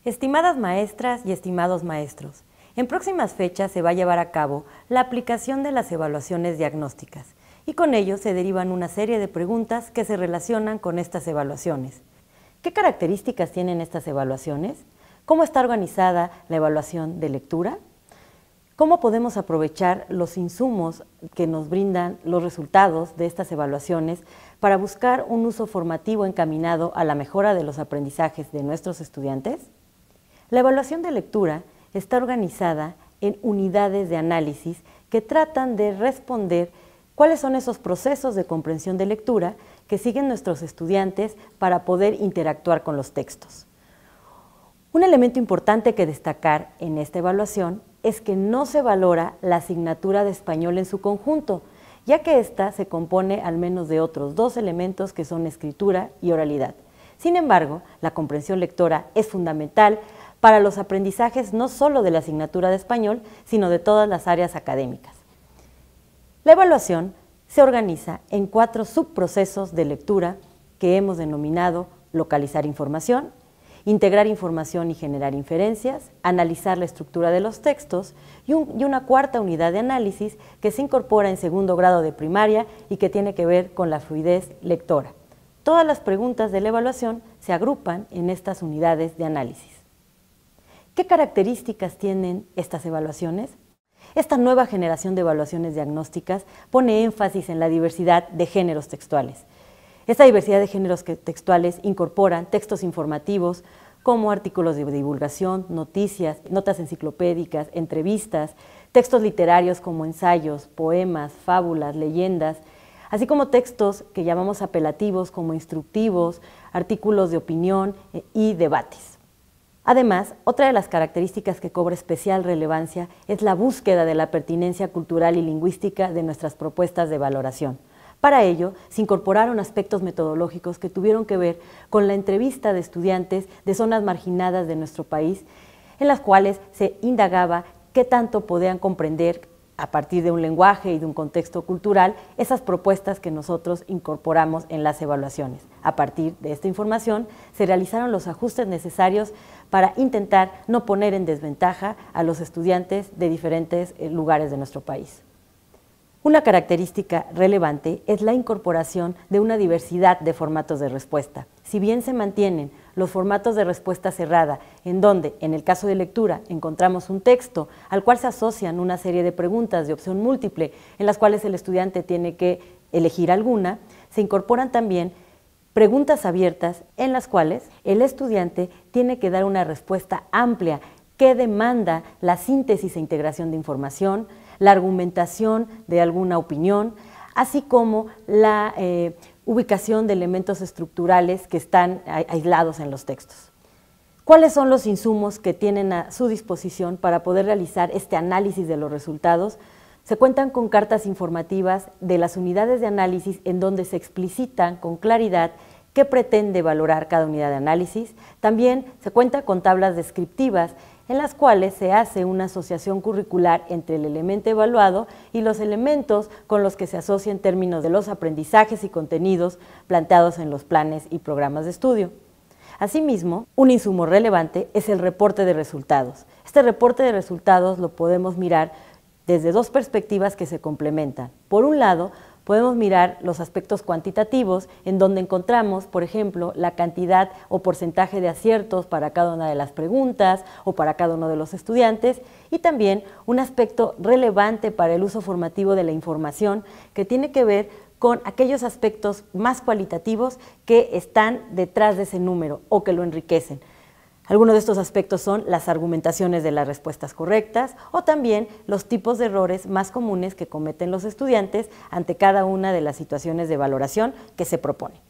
Estimadas maestras y estimados maestros, en próximas fechas se va a llevar a cabo la aplicación de las evaluaciones diagnósticas y con ello se derivan una serie de preguntas que se relacionan con estas evaluaciones. ¿Qué características tienen estas evaluaciones? ¿Cómo está organizada la evaluación de lectura? ¿Cómo podemos aprovechar los insumos que nos brindan los resultados de estas evaluaciones para buscar un uso formativo encaminado a la mejora de los aprendizajes de nuestros estudiantes? La evaluación de lectura está organizada en unidades de análisis que tratan de responder cuáles son esos procesos de comprensión de lectura que siguen nuestros estudiantes para poder interactuar con los textos. Un elemento importante que destacar en esta evaluación es que no se valora la asignatura de español en su conjunto, ya que ésta se compone al menos de otros dos elementos que son escritura y oralidad. Sin embargo, la comprensión lectora es fundamental para los aprendizajes no solo de la asignatura de español, sino de todas las áreas académicas. La evaluación se organiza en 4 subprocesos de lectura que hemos denominado localizar información, integrar información y generar inferencias, analizar la estructura de los textos y una cuarta unidad de análisis que se incorpora en segundo grado de primaria y que tiene que ver con la fluidez lectora. Todas las preguntas de la evaluación se agrupan en estas unidades de análisis. ¿Qué características tienen estas evaluaciones? Esta nueva generación de evaluaciones diagnósticas pone énfasis en la diversidad de géneros textuales. Esta diversidad de géneros textuales incorporan textos informativos como artículos de divulgación, noticias, notas enciclopédicas, entrevistas, textos literarios como ensayos, poemas, fábulas, leyendas, así como textos que llamamos apelativos como instructivos, artículos de opinión y debates. Además, otra de las características que cobra especial relevancia es la búsqueda de la pertinencia cultural y lingüística de nuestras propuestas de valoración. Para ello, se incorporaron aspectos metodológicos que tuvieron que ver con la entrevista de estudiantes de zonas marginadas de nuestro país, en las cuales se indagaba qué tanto podían comprender a partir de un lenguaje y de un contexto cultural, esas propuestas que nosotros incorporamos en las evaluaciones. A partir de esta información, se realizaron los ajustes necesarios para intentar no poner en desventaja a los estudiantes de diferentes lugares de nuestro país. Una característica relevante es la incorporación de una diversidad de formatos de respuesta. Si bien se mantienen los formatos de respuesta cerrada, en donde, en el caso de lectura, encontramos un texto al cual se asocian una serie de preguntas de opción múltiple, en las cuales el estudiante tiene que elegir alguna, se incorporan también preguntas abiertas en las cuales el estudiante tiene que dar una respuesta amplia que demanda la síntesis e integración de información, la argumentación de alguna opinión, así como la ubicación de elementos estructurales que están aislados en los textos. ¿Cuáles son los insumos que tienen a su disposición para poder realizar este análisis de los resultados? Se cuentan con cartas informativas de las unidades de análisis en donde se explicitan con claridad qué pretende valorar cada unidad de análisis. También se cuenta con tablas descriptivas en las cuales se hace una asociación curricular entre el elemento evaluado y los elementos con los que se asocia en términos de los aprendizajes y contenidos planteados en los planes y programas de estudio. Asimismo, un insumo relevante es el reporte de resultados. Este reporte de resultados lo podemos mirar desde 2 perspectivas que se complementan. Por un lado, podemos mirar los aspectos cuantitativos, en donde encontramos, por ejemplo, la cantidad o porcentaje de aciertos para cada una de las preguntas o para cada uno de los estudiantes, y también un aspecto relevante para el uso formativo de la información que tiene que ver con aquellos aspectos más cualitativos que están detrás de ese número o que lo enriquecen. Algunos de estos aspectos son las argumentaciones de las respuestas correctas o también los tipos de errores más comunes que cometen los estudiantes ante cada una de las situaciones de valoración que se propone.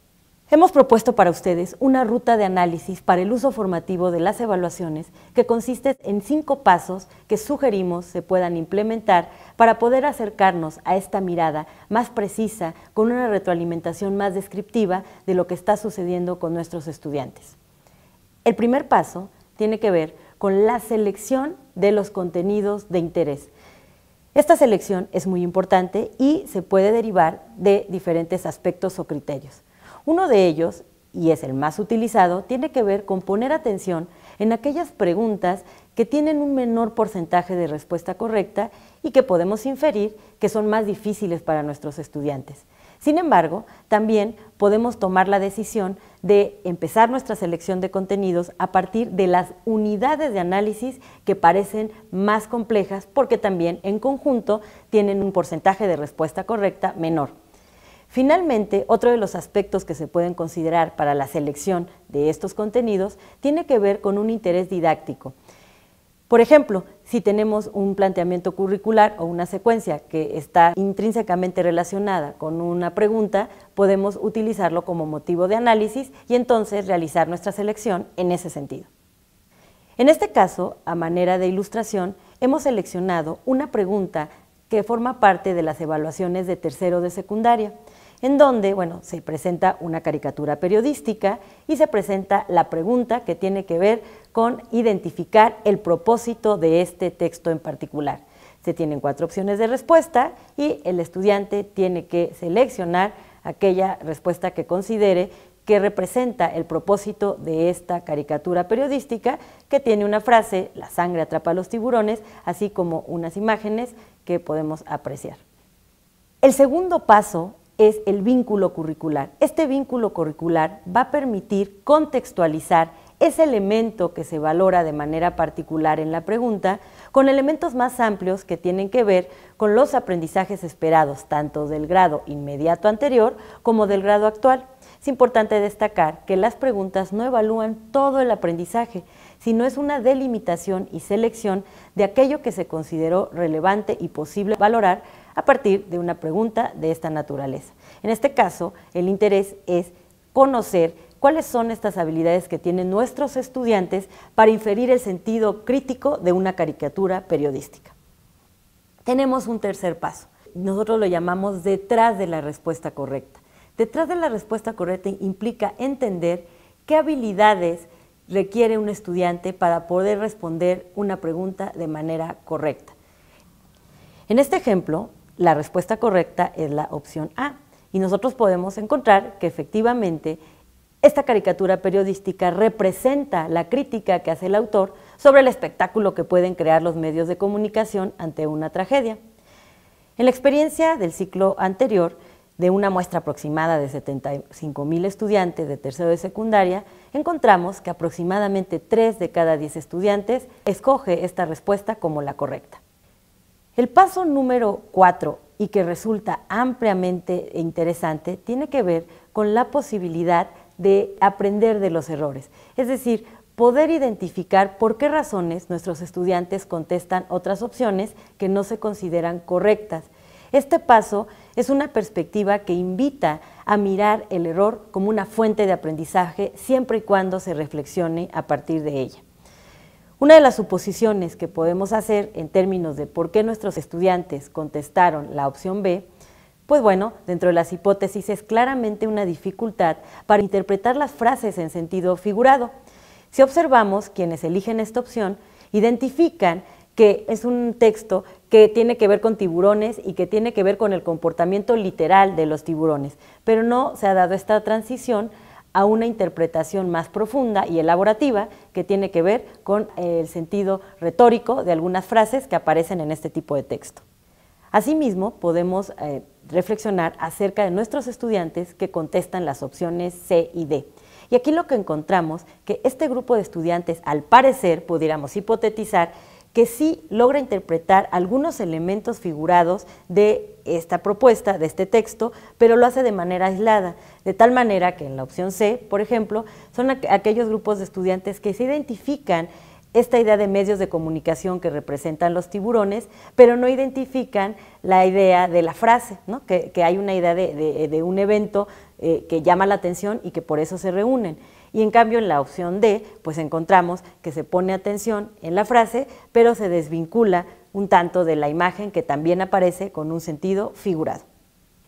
Hemos propuesto para ustedes una ruta de análisis para el uso formativo de las evaluaciones que consiste en 5 pasos que sugerimos se puedan implementar para poder acercarnos a esta mirada más precisa con una retroalimentación más descriptiva de lo que está sucediendo con nuestros estudiantes. El primer paso tiene que ver con la selección de los contenidos de interés. Esta selección es muy importante y se puede derivar de diferentes aspectos o criterios. Uno de ellos, y es el más utilizado, tiene que ver con poner atención en aquellas preguntas que tienen un menor porcentaje de respuesta correcta y que podemos inferir que son más difíciles para nuestros estudiantes. Sin embargo, también podemos tomar la decisión de empezar nuestra selección de contenidos a partir de las unidades de análisis que parecen más complejas porque también en conjunto tienen un porcentaje de respuesta correcta menor. Finalmente, otro de los aspectos que se pueden considerar para la selección de estos contenidos tiene que ver con un interés didáctico. Por ejemplo, si tenemos un planteamiento curricular o una secuencia que está intrínsecamente relacionada con una pregunta, podemos utilizarlo como motivo de análisis y entonces realizar nuestra selección en ese sentido. En este caso, a manera de ilustración, hemos seleccionado una pregunta que forma parte de las evaluaciones de tercero de secundaria, en donde, se presenta una caricatura periodística y se presenta la pregunta que tiene que ver con identificar el propósito de este texto en particular. Se tienen 4 opciones de respuesta y el estudiante tiene que seleccionar aquella respuesta que considere que representa el propósito de esta caricatura periodística, que tiene una frase, la sangre atrapa a los tiburones, así como unas imágenes que podemos apreciar. El segundo paso es el vínculo curricular. Este vínculo curricular va a permitir contextualizar ese elemento que se valora de manera particular en la pregunta con elementos más amplios que tienen que ver con los aprendizajes esperados tanto del grado inmediato anterior como del grado actual. Es importante destacar que las preguntas no evalúan todo el aprendizaje, sino es una delimitación y selección de aquello que se consideró relevante y posible valorar a partir de una pregunta de esta naturaleza. En este caso, el interés es conocer cuáles son estas habilidades que tienen nuestros estudiantes para inferir el sentido crítico de una caricatura periodística. Tenemos un tercer paso. Nosotros lo llamamos detrás de la respuesta correcta. Detrás de la respuesta correcta implica entender qué habilidades requiere un estudiante para poder responder una pregunta de manera correcta. En este ejemplo, la respuesta correcta es la opción A y nosotros podemos encontrar que efectivamente esta caricatura periodística representa la crítica que hace el autor sobre el espectáculo que pueden crear los medios de comunicación ante una tragedia. En la experiencia del ciclo anterior, de una muestra aproximada de 75,000 estudiantes de tercero de secundaria, encontramos que aproximadamente 3 de cada 10 estudiantes escoge esta respuesta como la correcta. El paso número 4, y que resulta ampliamente interesante, tiene que ver con la posibilidad de aprender de los errores, es decir, poder identificar por qué razones nuestros estudiantes contestan otras opciones que no se consideran correctas. Este paso es una perspectiva que invita a mirar el error como una fuente de aprendizaje siempre y cuando se reflexione a partir de ella. Una de las suposiciones que podemos hacer en términos de por qué nuestros estudiantes contestaron la opción B, dentro de las hipótesis es claramente una dificultad para interpretar las frases en sentido figurado. Si observamos, quienes eligen esta opción identifican que es un texto que tiene que ver con tiburones y que tiene que ver con el comportamiento literal de los tiburones, pero no se ha dado esta transición a una interpretación más profunda y elaborativa que tiene que ver con el sentido retórico de algunas frases que aparecen en este tipo de texto. Asimismo, podemos reflexionar acerca de nuestros estudiantes que contestan las opciones C y D. Y aquí lo que encontramos que este grupo de estudiantes, al parecer, pudiéramos hipotetizar, que sí logra interpretar algunos elementos figurados de esta propuesta, de este texto, pero lo hace de manera aislada, de tal manera que en la opción C, por ejemplo, son aquellos grupos de estudiantes que se identifican esta idea de medios de comunicación que representan los tiburones, pero no identifican la idea de la frase, ¿no? que hay una idea de un evento que llama la atención y que por eso se reúnen. Y en cambio en la opción D, encontramos que se pone atención en la frase, pero se desvincula un tanto de la imagen que también aparece con un sentido figurado.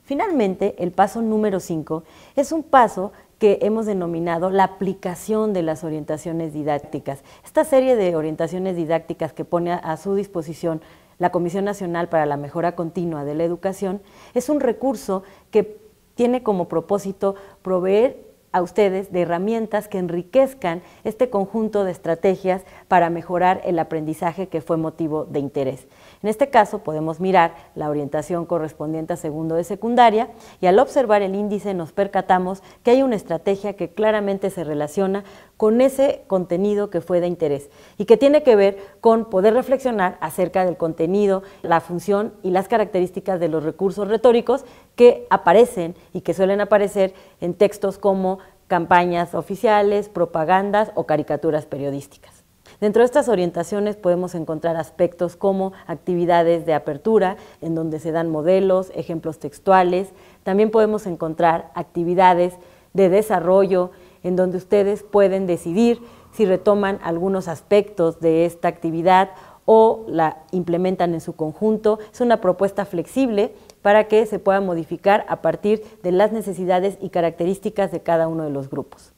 Finalmente, el paso número 5 es un paso que hemos denominado la aplicación de las orientaciones didácticas. Esta serie de orientaciones didácticas que pone a su disposición la Comisión Nacional para la Mejora Continua de la Educación es un recurso que tiene como propósito proveer a ustedes de herramientas que enriquezcan este conjunto de estrategias para mejorar el aprendizaje que fue motivo de interés. En este caso podemos mirar la orientación correspondiente a segundo de secundaria y al observar el índice nos percatamos que hay una estrategia que claramente se relaciona con ese contenido que fue de interés y que tiene que ver con poder reflexionar acerca del contenido, la función y las características de los recursos retóricos que aparecen y que suelen aparecer en textos como campañas oficiales, propagandas o caricaturas periodísticas. Dentro de estas orientaciones podemos encontrar aspectos como actividades de apertura, en donde se dan modelos, ejemplos textuales. También podemos encontrar actividades de desarrollo, en donde ustedes pueden decidir si retoman algunos aspectos de esta actividad o la implementan en su conjunto. Es una propuesta flexible para que se pueda modificar a partir de las necesidades y características de cada uno de los grupos.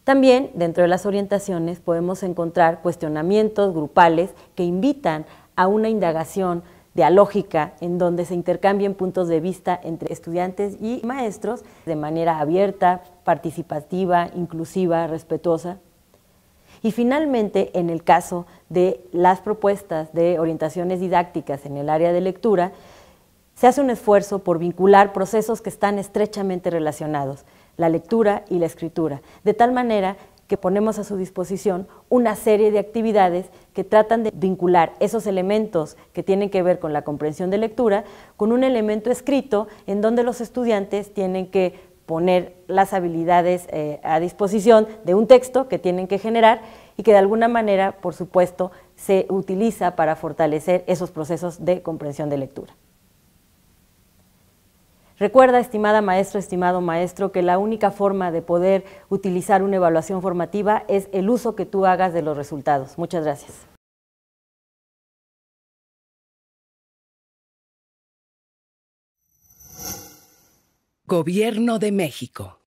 También dentro de las orientaciones podemos encontrar cuestionamientos grupales que invitan a una indagación dialógica en donde se intercambien puntos de vista entre estudiantes y maestros de manera abierta, participativa, inclusiva, respetuosa. Y finalmente, en el caso de las propuestas de orientaciones didácticas en el área de lectura, se hace un esfuerzo por vincular procesos que están estrechamente relacionados, la lectura y la escritura, de tal manera que ponemos a su disposición una serie de actividades que tratan de vincular esos elementos que tienen que ver con la comprensión de lectura con un elemento escrito en donde los estudiantes tienen que poner las habilidades a disposición de un texto que tienen que generar y que de alguna manera, por supuesto, se utiliza para fortalecer esos procesos de comprensión de lectura. Recuerda, estimada maestra, estimado maestro, que la única forma de poder utilizar una evaluación formativa es el uso que tú hagas de los resultados. Muchas gracias. Gobierno de México.